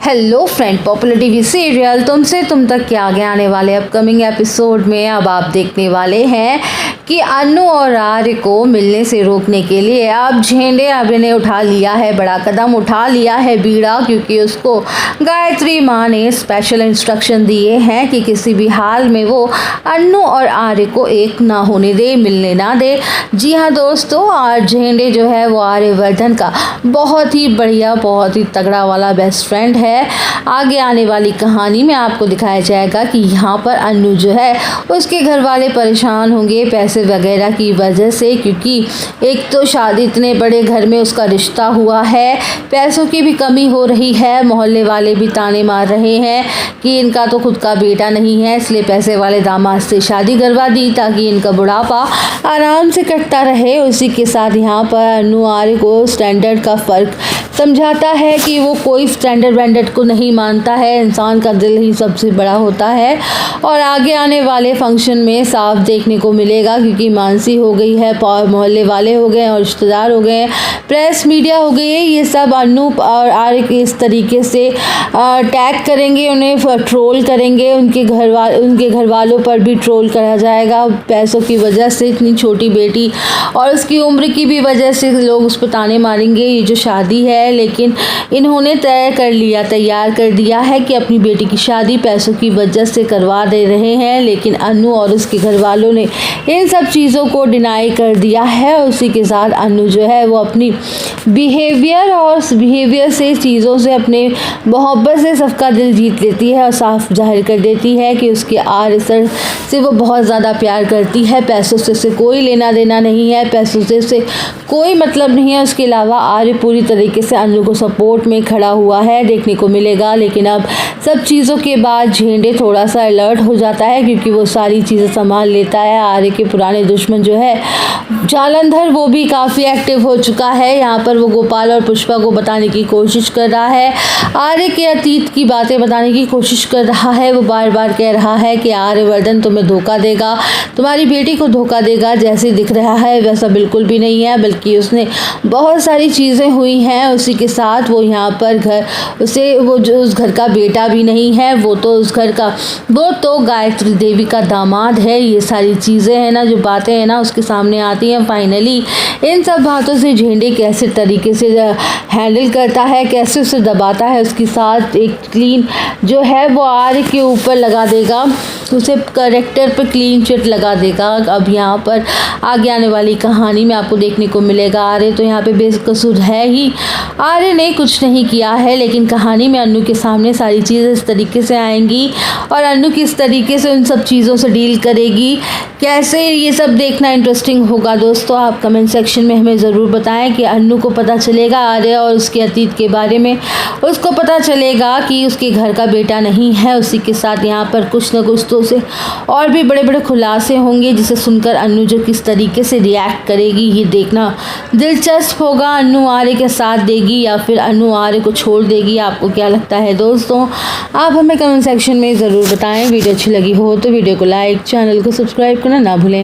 Hello friend, popular TV serial तुमसे तुम तक के आगे आने वाले अपकमिंग एपिसोड में अब आप देखने वाले हैं कि अन्नू और आर्य को मिलने से रोकने के लिए अब झेंडे आर्य ने उठा लिया है, बड़ा कदम उठा लिया है बीड़ा, क्योंकि उसको गायत्री माँ ने स्पेशल इंस्ट्रक्शन दिए हैं कि किसी भी हाल में वो अन्नू और आर्य को एक ना होने दे, मिलने ना दे। जी हाँ दोस्तों, और झेंडे जो है वो आर्यवर्धन का बहुत ही बढ़िया, बहुत ही तगड़ा वाला बेस्ट फ्रेंड है। आगे आने वाली कहानी में आपको दिखाया जाएगा कि यहाँ पर अन्नू जो है उसके घर वाले परेशान होंगे पैसे वगैरह की वजह से, क्योंकि एक तो शादी इतने बड़े घर में उसका रिश्ता हुआ है, पैसों की भी कमी हो रही है, मोहल्ले वाले भी ताने मार रहे हैं कि इनका तो खुद का बेटा नहीं है, इसलिए पैसे वाले दामाद से शादी करवा दी ताकि इनका बुढ़ापा आराम से कटता रहे। उसी के साथ यहाँ पर अन्नू आर्य को स्टैंडर्ड का फ़र्क समझाता है कि वो कोई स्टैंडर्ड वैंडर्ड को नहीं मानता है, इंसान का दिल ही सबसे बड़ा होता है। और आगे आने वाले फंक्शन में साफ देखने को मिलेगा, क्योंकि मानसी हो गई है, मोहल्ले वाले हो गए और रिश्तेदार हो गए, प्रेस मीडिया हो गई है, ये सब अन्नू और आर्य के इस तरीके से टैग करेंगे, उन्हें ट्रोल करेंगे, उनके घर वालों पर भी ट्रोल करा जाएगा। पैसों की वजह से, इतनी छोटी बेटी और उसकी उम्र की भी वजह से लोग उस पर ताने मारेंगे। ये जो शादी है, लेकिन इन्होंने तैयार कर दिया है कि अपनी बेटी की शादी पैसों की वजह से करवा दे रहे हैं, लेकिन अन्नू और उसके घर वालों ने इन सब चीज़ों को डिनाई कर दिया है। उसी के साथ अन्नू जो है वो अपनी बिहेवियर से, चीज़ों से, अपने मोहब्बत से सबका दिल जीत लेती है और साफ जाहिर कर देती है कि उसके आर्य सर से वो बहुत ज़्यादा प्यार करती है, पैसों से कोई लेना देना नहीं है, पैसों से कोई मतलब नहीं है। उसके अलावा आर्य पूरी तरीके से अन्नू को सपोर्ट में खड़ा हुआ है, देखने को मिलेगा। लेकिन अब सब चीज़ों के बाद झेंडे थोड़ा सा अलर्ट हो जाता है, क्योंकि वो सारी चीज़ें संभाल लेता है। आर्य के पुराने दुश्मन जो है जालंधर, वो भी काफ़ी एक्टिव हो चुका है। यहाँ पर वो गोपाल और पुष्पा को बताने की कोशिश कर रहा है, आर्य के अतीत की बातें बताने की कोशिश कर रहा है। वो बार बार कह रहा है कि आर्यवर्धन तुम्हें धोखा देगा, तुम्हारी बेटी को धोखा देगा, जैसे दिख रहा है वैसा बिल्कुल भी नहीं है, बल्कि उसने बहुत सारी चीज़ें हुई हैं। उसी के साथ वो यहाँ पर वो जो उस घर का बेटा भी नहीं है, वो तो गायत्री देवी का दामाद है। ये सारी चीज़ें हैं ना, जो बातें हैं ना, उसके सामने आती हैं। फाइनली इन सब बातों से झेंडे कैसे तरीके से हैंडल करता है, कैसे उसे दबाता है, उसके साथ एक क्लीन जो है वो आर्य के ऊपर लगा देगा, उसे करेक्टर पर क्लीन चिट लगा देगा। अब यहाँ पर आगे आने वाली कहानी में आपको देखने को मिलेगा आर्य तो यहाँ पे बेकसूर है ही, आर्य ने कुछ नहीं किया है, लेकिन कहानी में अन्नू के सामने सारी चीज़ें इस तरीके से आएंगी और अन्नू किस तरीके से उन सब चीज़ों से डील करेगी, कैसे, ये सब देखना इंटरेस्टिंग होगा। दोस्तों आप कमेंट सेक्शन में हमें ज़रूर बताएं कि अन्नू को पता चलेगा आर्य और उसके अतीत के बारे में, उसको पता चलेगा कि उसके घर का बेटा नहीं है। उसी के साथ यहाँ पर कुछ न कुछ तो उसे और भी बड़े बड़े खुलासे होंगे, जिसे सुनकर अन्नू जो किस तरीके से रिएक्ट करेगी, ये देखना दिलचस्प होगा। अन्नू आर्य के साथ देगी या फिर अन्नू आर्य को छोड़ देगी, आपको क्या लगता है दोस्तों? आप हमें कमेंट सेक्शन में ज़रूर बताएं। वीडियो अच्छी लगी हो तो वीडियो को लाइक, चैनल को सब्सक्राइब करना ना भूलें।